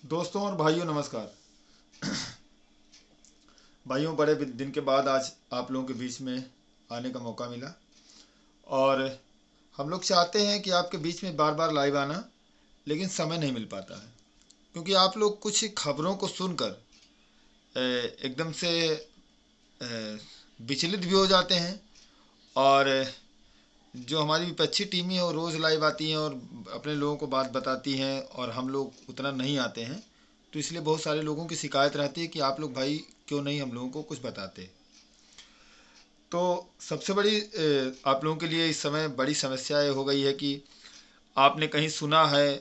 दोस्तों और भाइयों नमस्कार। भाइयों, बड़े दिन के बाद आज आप लोगों के बीच में आने का मौका मिला और हम लोग चाहते हैं कि आपके बीच में बार बार लाइव आना, लेकिन समय नहीं मिल पाता है क्योंकि आप लोग कुछ खबरों को सुनकर एकदम से विचलित भी हो जाते हैं। और जो हमारी विपक्षी टीमें हैं वो रोज़ लाइव आती हैं और अपने लोगों को बात बताती हैं और हम लोग उतना नहीं आते हैं। तो इसलिए बहुत सारे लोगों की शिकायत रहती है कि आप लोग भाई क्यों नहीं हम लोगों को कुछ बताते। तो सबसे बड़ी आप लोगों के लिए इस समय बड़ी समस्या ये हो गई है कि आपने कहीं सुना है,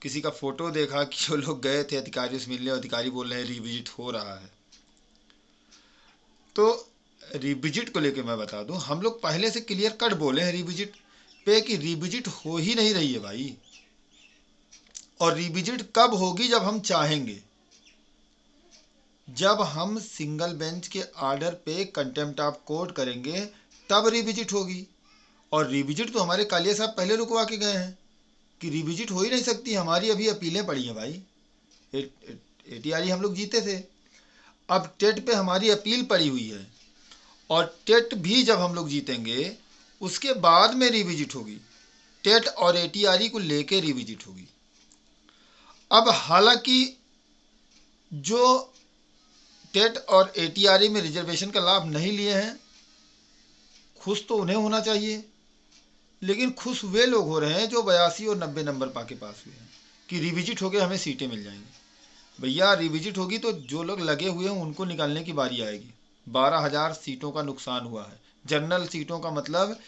किसी का फोटो देखा कि जो लोग गए थे अधिकारियों से मिलने और अधिकारी बोल रहे हैं रिविजिट हो रहा है। तो रिविजिट को लेकर मैं बता दूं, हम लोग पहले से क्लियर कट बोले हैं रिविजिट पे कि रिविजिट हो ही नहीं रही है भाई। और रिविजिट कब होगी? जब हम चाहेंगे, जब हम सिंगल बेंच के ऑर्डर पे कंटेम्प्ट ऑफ कोर्ट करेंगे तब रिविजिट होगी। और रिविजिट तो हमारे कालिया साहब पहले रुकवा के गए हैं कि रिविजिट हो ही नहीं सकती। हमारी अभी अपीलें पड़ी हैं भाई। एटीआरई हम लोग जीते थे, अब टेट पे हमारी अपील पड़ी हुई है और टेट भी जब हम लोग जीतेंगे उसके बाद में रिविजिट होगी। टेट और एटीआरई को लेके रिविजिट होगी। अब हालांकि जो टेट और एटीआरई में रिजर्वेशन का लाभ नहीं लिए हैं, खुश तो उन्हें होना चाहिए, लेकिन खुश वे लोग हो रहे हैं जो 82 और 90 नंबर पाके पास हुए हैं कि रिविजिट हो गए, हमें सीटें मिल जाएंगी। भैया रिविजिट होगी तो जो लोग लगे हुए हैं उनको निकालने की बारी आएगी। 12,000 सीटों का नुकसान हुआ है। जनरल सीटों का मतलब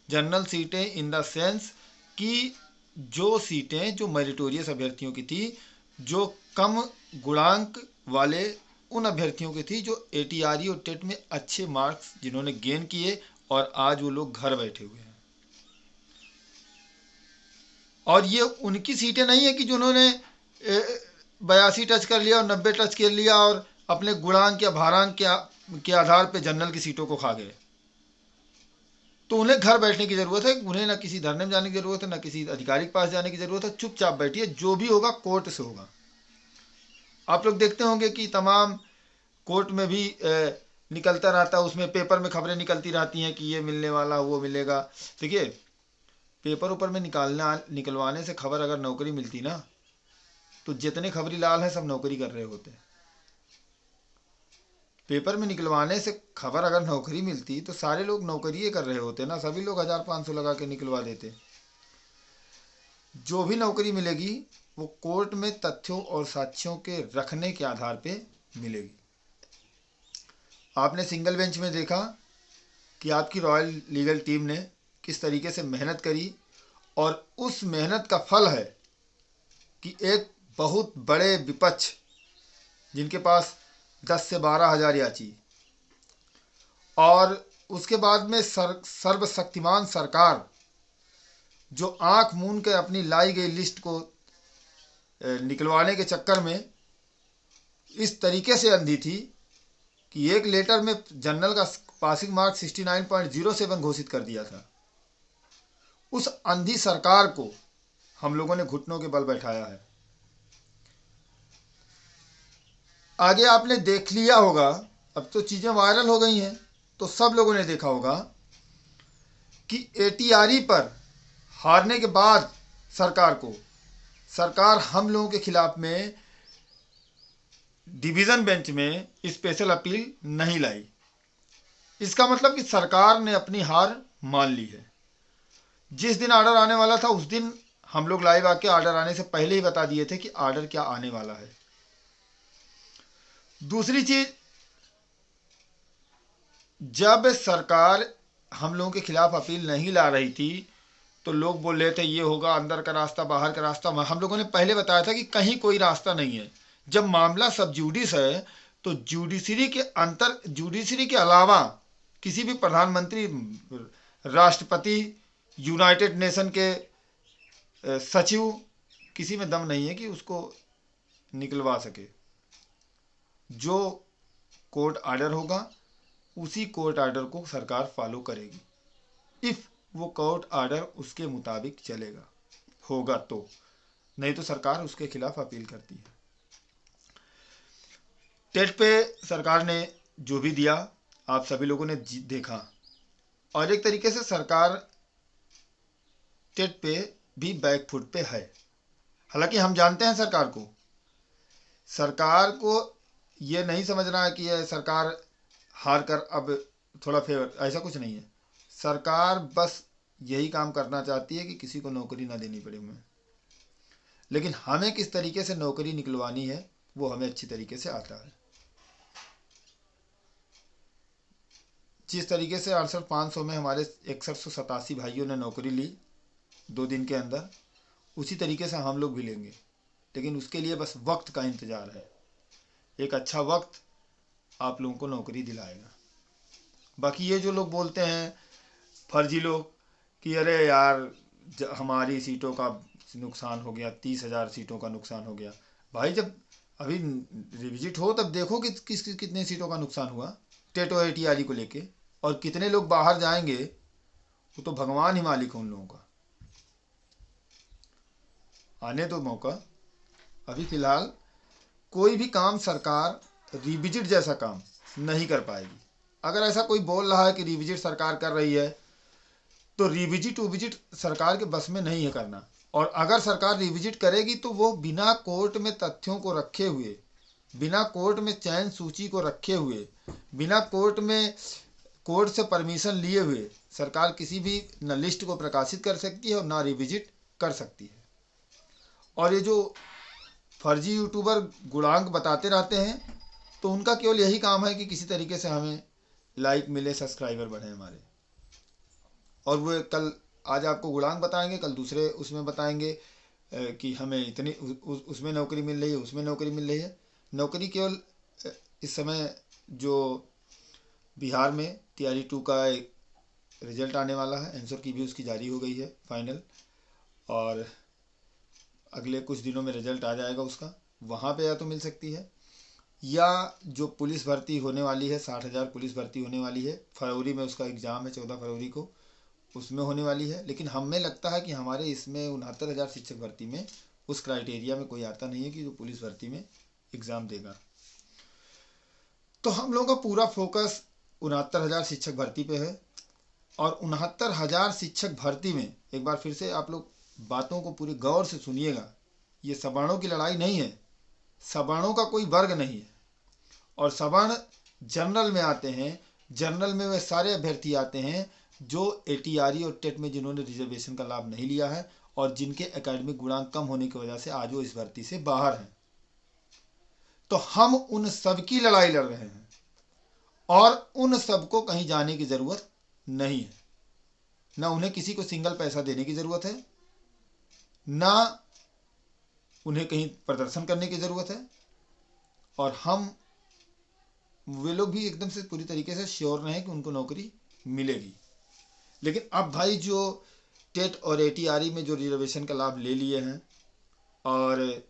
जनरल सीटें इन द सेंस कि जो सीटें जो मेरिटोरियस अभ्यर्थियों की थी, जो कम गुणांक वाले उन अभ्यर्थियों की थी, जो एटीआरई और टेट में अच्छे मार्क्स जिन्होंने गेन किए और आज वो लोग घर बैठे हुए हैं। और ये उनकी सीटें नहीं है कि जिन्होंने 82 टच कर लिया और 90 टच कर लिया और अपने गुणांक या भारांक के आधार पर जनरल की सीटों को खा गए। तो उन्हें घर बैठने की ज़रूरत है, उन्हें ना किसी धरने में जाने की ज़रूरत है, ना किसी अधिकारी के पास जाने की ज़रूरत है। चुपचाप बैठिए, जो भी होगा कोर्ट से होगा। आप लोग देखते होंगे कि तमाम कोर्ट में भी निकलता रहता है, उसमें पेपर में खबरें निकलती रहती हैं कि ये मिलने वाला वो मिलेगा। देखिए, पेपर ऊपर में निकलवाने से खबर अगर नौकरी मिलती ना, तो जितने खबरी लाल हैं सब नौकरी कर रहे होते। पेपर में निकलवाने से खबर अगर नौकरी मिलती तो सारे लोग नौकरी कर रहे होते ना, सभी लोग 1,500 लगा के निकलवा देते। जो भी नौकरी मिलेगी वो कोर्ट में तथ्यों और साक्ष्यों के रखने के आधार पे मिलेगी। आपने सिंगल बेंच में देखा कि आपकी रॉयल लीगल टीम ने किस तरीके से मेहनत करी और उस मेहनत का फल है कि एक बहुत बड़े विपक्ष जिनके पास 10 से 12,000 याची और उसके बाद में सर्वशक्तिमान सरकार जो आंख मूंद के अपनी लाई गई लिस्ट को निकलवाने के चक्कर में इस तरीके से अंधी थी कि एक लेटर में जनरल का पासिंग मार्क 69.07 घोषित कर दिया था। उस अंधी सरकार को हम लोगों ने घुटनों के बल बैठाया है। आगे आपने देख लिया होगा, अब तो चीज़ें वायरल हो गई हैं, तो सब लोगों ने देखा होगा कि एटीआरई पर हारने के बाद सरकार हम लोगों के खिलाफ में डिवीज़न बेंच में स्पेशल अपील नहीं लाई। इसका मतलब कि सरकार ने अपनी हार मान ली है। जिस दिन आर्डर आने वाला था उस दिन हम लोग लाइव आके आर्डर आने से पहले ही बता दिए थे कि आर्डर क्या आने वाला है। दूसरी चीज, जब सरकार हम लोगों के खिलाफ अपील नहीं ला रही थी तो लोग बोल रहे थे ये होगा, अंदर का रास्ता बाहर का रास्ता। हम लोगों ने पहले बताया था कि कहीं कोई रास्ता नहीं है। जब मामला सब जुडिस है तो जुडिशरी के अलावा किसी भी प्रधानमंत्री, राष्ट्रपति, यूनाइटेड नेशन के सचिव, किसी में दम नहीं है कि उसको निकलवा सके। जो कोर्ट आर्डर होगा उसी कोर्ट आर्डर को सरकार फॉलो करेगी, इफ वो कोर्ट आर्डर उसके मुताबिक चलेगा होगा तो, नहीं तो सरकार उसके खिलाफ अपील करती है। टेट पे सरकार ने जो भी दिया आप सभी लोगों ने देखा, और एक तरीके से सरकार टेट पे भी बैक फुट पे है। हालांकि हम जानते हैं सरकार को ये नहीं समझना है कि ये सरकार हार कर अब थोड़ा फेवर, ऐसा कुछ नहीं है। सरकार बस यही काम करना चाहती है कि किसी को नौकरी ना देनी पड़े हमें, लेकिन हमें किस तरीके से नौकरी निकलवानी है वो हमें अच्छी तरीके से आता है। जिस तरीके से 68,500 में हमारे 6187 भाइयों ने नौकरी ली 2 दिन के अंदर, उसी तरीके से हम लोग भी लेंगे, लेकिन उसके लिए बस वक्त का इंतज़ार है। एक अच्छा वक्त आप लोगों को नौकरी दिलाएगा। बाकी ये जो लोग बोलते हैं फर्जी लोग कि अरे यार हमारी सीटों का नुकसान हो गया, 30,000 सीटों का नुकसान हो गया। भाई जब अभी रिविजिट हो तब देखो कि कितने सीटों का नुकसान हुआ टेट और ATRE को लेके, और कितने लोग बाहर जाएंगे वो तो भगवान ही मालिक है उन लोगों का। आने दो मौका। अभी फिलहाल कोई भी काम सरकार रिविजिट जैसा काम नहीं कर पाएगी। अगर ऐसा कोई बोल रहा है कि रिविजिट सरकार कर रही है तो रिविजिट सरकार के बस में नहीं है करना। और अगर सरकार रिविजिट करेगी तो वो बिना कोर्ट में तथ्यों को रखे हुए, बिना कोर्ट में चयन सूची को रखे हुए, बिना कोर्ट से परमिशन लिए हुए सरकार किसी भी न लिस्ट को प्रकाशित कर सकती है और ना रिविजिट कर सकती है। और ये जो फर्जी यूट्यूबर गुणांक बताते रहते हैं तो उनका केवल यही काम है कि किसी तरीके से हमें लाइक मिले, सब्सक्राइबर बढ़े हमारे, और वो कल आज आपको गुणांक बताएंगे, कल दूसरे उसमें बताएंगे कि हमें इतनी उसमें नौकरी मिल रही है, उसमें नौकरी मिल रही है। नौकरी केवल इस समय जो बिहार में TRE 2 का एक रिजल्ट आने वाला है, आंसर की भी उसकी जारी हो गई है फाइनल, और अगले कुछ दिनों में रिजल्ट आ जाएगा उसका। वहाँ पे या तो मिल सकती है, या जो पुलिस भर्ती होने वाली है 60,000 पुलिस भर्ती होने वाली है, फरवरी में उसका एग्ज़ाम है 14 फरवरी को, उसमें होने वाली है। लेकिन हमें लगता है कि हमारे इसमें 69,000 शिक्षक भर्ती में उस क्राइटेरिया में कोई आता नहीं है कि जो पुलिस भर्ती में एग्ज़ाम देगा। तो हम लोगों का पूरा फोकस 69,000 शिक्षक भर्ती पे है। और 69,000 शिक्षक भर्ती में एक बार फिर से आप लोग बातों को पूरी गौर से सुनिएगा, ये सवर्णों की लड़ाई नहीं है, सवर्णों का कोई वर्ग नहीं है। और सवर्ण जनरल में आते हैं, जनरल में वे सारे अभ्यर्थी आते हैं जो ATRE और टेट में जिन्होंने रिजर्वेशन का लाभ नहीं लिया है और जिनके एकेडमिक गुणांक कम होने की वजह से आज वो इस भर्ती से बाहर हैं। तो हम उन सब की लड़ाई लड़ रहे हैं और उन सबको कहीं जाने की ज़रूरत नहीं है। ना उन्हें किसी को सिंगल पैसा देने की ज़रूरत है, ना उन्हें कहीं प्रदर्शन करने की ज़रूरत है। और हम वे लोग भी एकदम से पूरी तरीके से श्योर रहें कि उनको नौकरी मिलेगी। लेकिन अब भाई जो टेट और ATRE में जो रिजर्वेशन का लाभ ले लिए हैं और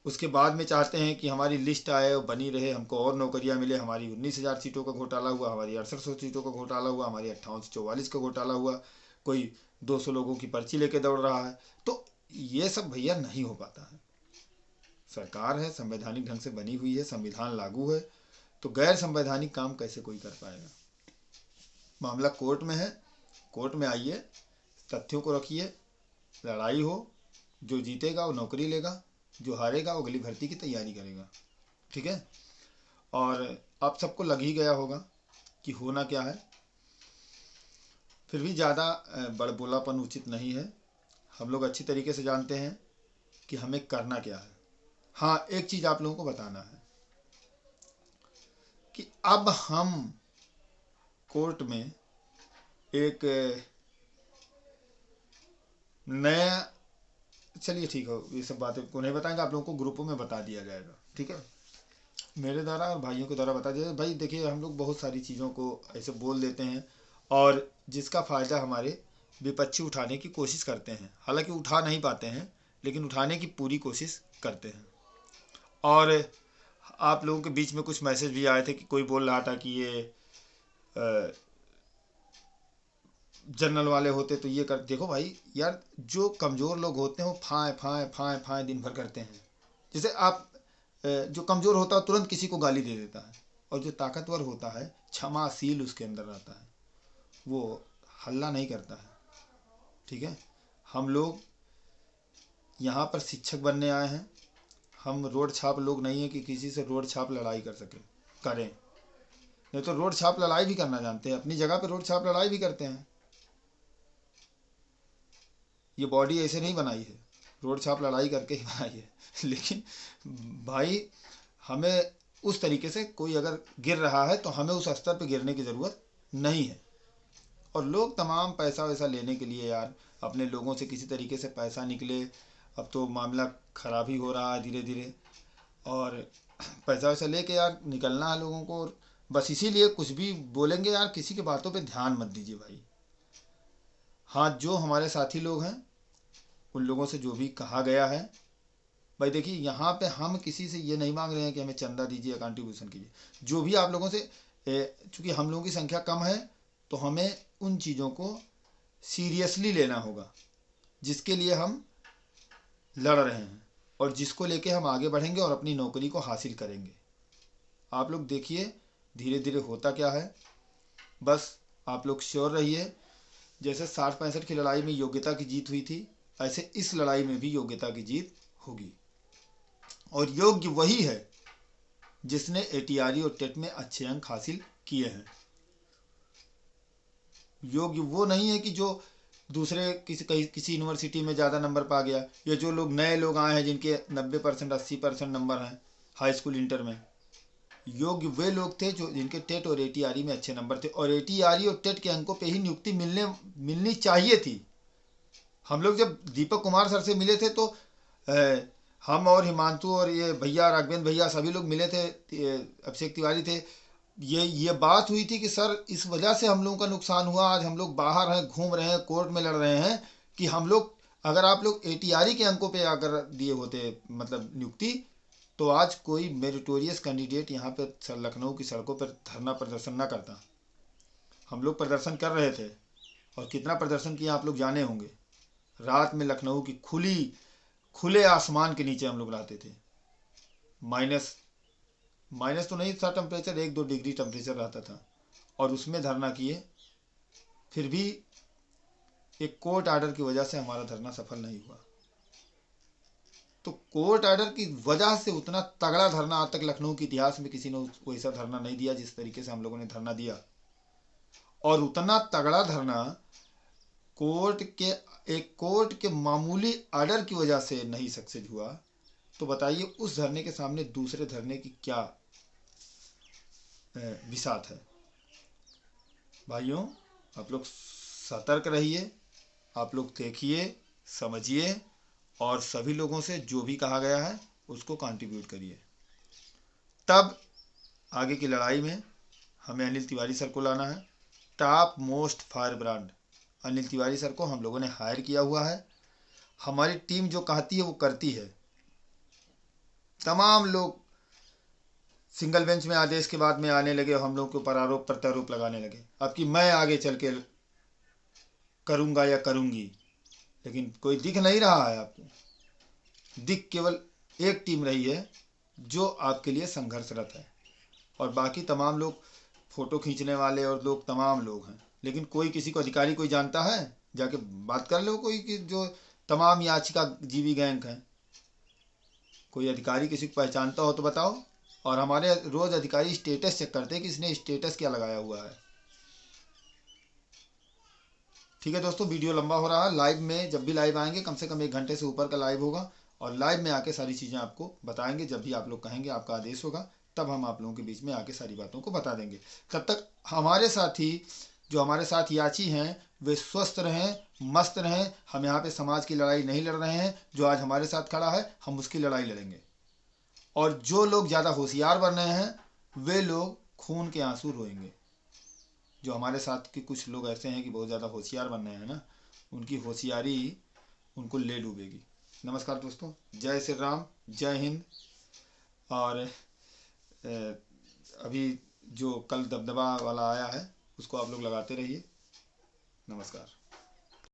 उसके बाद में चाहते हैं कि हमारी लिस्ट आए और बनी रहे, हमको और नौकरियां मिले, हमारी 19,000 सीटों का घोटाला हुआ, हमारी 6800 सीटों का घोटाला हुआ, हमारी 58 से 44 का घोटाला हुआ, कोई 200 लोगों की पर्ची लेके दौड़ रहा है, तो ये सब भैया नहीं हो पाता है। सरकार है, संवैधानिक ढंग से बनी हुई है, संविधान लागू है, तो गैर संवैधानिक काम कैसे कोई कर पाएगा। मामला कोर्ट में है, कोर्ट में आइए, तथ्यों को रखिए, लड़ाई हो, जो जीतेगा वो नौकरी लेगा, जो हारेगा वो अगली भर्ती की तैयारी करेगा। ठीक है। और आप सबको लग ही गया होगा कि होना क्या है, फिर भी ज़्यादा बड़बोलापन उचित नहीं है। हम लोग अच्छी तरीके से जानते हैं कि हमें करना क्या है। हाँ, एक चीज़ आप लोगों को बताना है कि अब हम कोर्ट में एक नया, चलिए ठीक है, ये सब बातें को नहीं बताएंगे, आप लोगों को ग्रुपों में बता दिया जाएगा। ठीक है, मेरे द्वारा और भाइयों के द्वारा बता दिया। भाई देखिए, हम लोग बहुत सारी चीज़ों को ऐसे बोल देते हैं और जिसका फ़ायदा हमारे विपक्षी उठाने की कोशिश करते हैं, हालांकि उठा नहीं पाते हैं लेकिन उठाने की पूरी कोशिश करते हैं। और आप लोगों के बीच में कुछ मैसेज भी आए थे कि कोई बोल रहा था कि ये जनरल वाले होते तो ये कर। देखो भाई यार, जो कमज़ोर लोग होते हैं वो फाएँ फाएँ फाएँ फाएँ दिन भर करते हैं। जैसे आप जो कमज़ोर होता है तुरंत किसी को गाली दे देता है, और जो ताकतवर होता है क्षमाशील उसके अंदर रहता है, वो हल्ला नहीं करता है। ठीक है, हम लोग यहाँ पर शिक्षक बनने आए हैं, हम रोड छाप लोग नहीं हैं कि किसी से रोड छाप लड़ाई कर सकें, करें। नहीं तो रोड छाप लड़ाई भी करना जानते हैं, अपनी जगह पे रोड छाप लड़ाई भी करते हैं। ये बॉडी ऐसे नहीं बनाई है, रोड छाप लड़ाई करके ही बनाई है। लेकिन भाई हमें उस तरीके से कोई अगर गिर रहा है तो हमें उस स्तर पे गिरने की ज़रूरत नहीं है। और लोग तमाम पैसा वैसा लेने के लिए यार अपने लोगों से किसी तरीके से पैसा निकले, अब तो मामला ख़राब ही हो रहा है धीरे धीरे, और पैसा वैसा लेके यार निकलना है लोगों को। और बस इसीलिए कुछ भी बोलेंगे यार किसी की बातों पे ध्यान मत दीजिए भाई। हाँ, जो हमारे साथी लोग हैं उन लोगों से जो भी कहा गया है, भाई देखिए यहाँ पे हम किसी से ये नहीं मांग रहे हैं कि हमें चंदा दीजिए, कंट्रीब्यूशन कीजिए। जो भी आप लोगों से, चूँकि हम लोगों की संख्या कम है तो हमें उन चीज़ों को सीरियसली लेना होगा जिसके लिए हम लड़ रहे हैं और जिसको लेके हम आगे बढ़ेंगे और अपनी नौकरी को हासिल करेंगे। आप लोग देखिए धीरे धीरे होता क्या है, बस आप लोग श्योर रहिए। जैसे 60-65 की लड़ाई में योग्यता की जीत हुई थी, ऐसे इस लड़ाई में भी योग्यता की जीत होगी। और योग्य वही है जिसने एटीआरई और टेट में अच्छे अंक हासिल किए हैं। योग्य वो नहीं है कि जो दूसरे किसी यूनिवर्सिटी में ज़्यादा नंबर पा गया, या जो लोग नए लोग आए हैं जिनके 90% 80% नंबर हैं हाई स्कूल इंटर में। योग्य वे लोग थे जो जिनके टेट और एटीआरई में अच्छे नंबर थे, और एटीआरई और टेट के अंकों पे ही नियुक्ति मिलनी चाहिए थी। हम लोग जब दीपक कुमार सर से मिले थे तो हम और हिमांशु और ये भैया राघवेंद्र भैया सभी लोग मिले थे, अभिषेक तिवारी थे। ये बात हुई थी कि सर इस वजह से हम लोगों का नुकसान हुआ, आज हम लोग बाहर हैं, घूम रहे हैं, कोर्ट में लड़ रहे हैं, कि हम लोग अगर आप लोग एटीआरई के अंकों पे अगर दिए होते मतलब नियुक्ति, तो आज कोई मेरिटोरियस कैंडिडेट यहाँ पे लखनऊ की सड़कों पर धरना प्रदर्शन न करता। हम लोग प्रदर्शन कर रहे थे, और कितना प्रदर्शन किया आप लोग जाने होंगे। रात में लखनऊ की खुले आसमान के नीचे हम लोग रहते थे। माइनस तो नहीं था टेम्परेचर, 1-2 डिग्री टेम्परेचर रहता था, और उसमें धरना किए। फिर भी एक कोर्ट आर्डर की वजह से हमारा धरना सफल नहीं हुआ। तो कोर्ट आर्डर की वजह से उतना तगड़ा धरना आज तक लखनऊ के इतिहास में किसी ने वैसा धरना नहीं दिया जिस तरीके से हम लोगों ने धरना दिया। और उतना तगड़ा धरना कोर्ट के मामूली आर्डर की वजह से नहीं सक्सेस हुआ। तो बताइए उस धरने के सामने दूसरे धरने की क्या विसात है। भाइयों, आप लोग सतर्क रहिए, आप लोग देखिए, समझिए, और सभी लोगों से जो भी कहा गया है उसको कंट्रीब्यूट करिए। तब आगे की लड़ाई में हमें अनिल तिवारी सर को लाना है। Top most fire brand Anil Tiwari sir को हम लोगों ने हायर किया हुआ है। हमारी टीम जो कहती है वो करती है। तमाम लोग सिंगल बेंच में आदेश के बाद में आने लगे, हम लोग के ऊपर आरोप प्रत्यारोप लगाने लगे, अब कि मैं आगे चल के करूँगा या करूँगी। लेकिन कोई दिख नहीं रहा है आपको। दिख केवल एक टीम रही है जो आपके लिए संघर्षरत है, और बाकी तमाम लोग फ़ोटो खींचने वाले और लोग तमाम लोग हैं। लेकिन कोई किसी को अधिकारी कोई जानता है? जाके बात कर लो कोई कि जो तमाम याचिका जीवी गैंग हैं, कोई अधिकारी किसी को पहचानता हो तो बताओ। और हमारे रोज़ अधिकारी स्टेटस चेक करते हैं कि इसने स्टेटस क्या लगाया हुआ है। ठीक है दोस्तों, वीडियो लंबा हो रहा है। लाइव में जब भी लाइव आएंगे कम से कम 1 घंटे से ऊपर का लाइव होगा, और लाइव में आके सारी चीज़ें आपको बताएंगे। जब भी आप लोग कहेंगे, आपका आदेश होगा, तब हम आप लोगों के बीच में आके सारी बातों को बता देंगे। तब तक हमारे साथी जो हमारे साथ याची हैं वे स्वस्थ रहें, मस्त रहें। हम यहाँ पे समाज की लड़ाई नहीं लड़ रहे हैं। जो आज हमारे साथ खड़ा है हम उसकी लड़ाई लड़ेंगे। और जो लोग ज़्यादा होशियार बन रहे हैं वे लोग खून के आंसू रोएंगे। जो हमारे साथ के कुछ लोग ऐसे हैं कि बहुत ज़्यादा होशियार बन रहे हैं ना, उनकी होशियारी उनको ले डूबेगी। नमस्कार दोस्तों, जय श्री राम, जय हिंद। और अभी जो कल दबदबा वाला आया है उसको आप लोग लगाते रहिए। नमस्कार।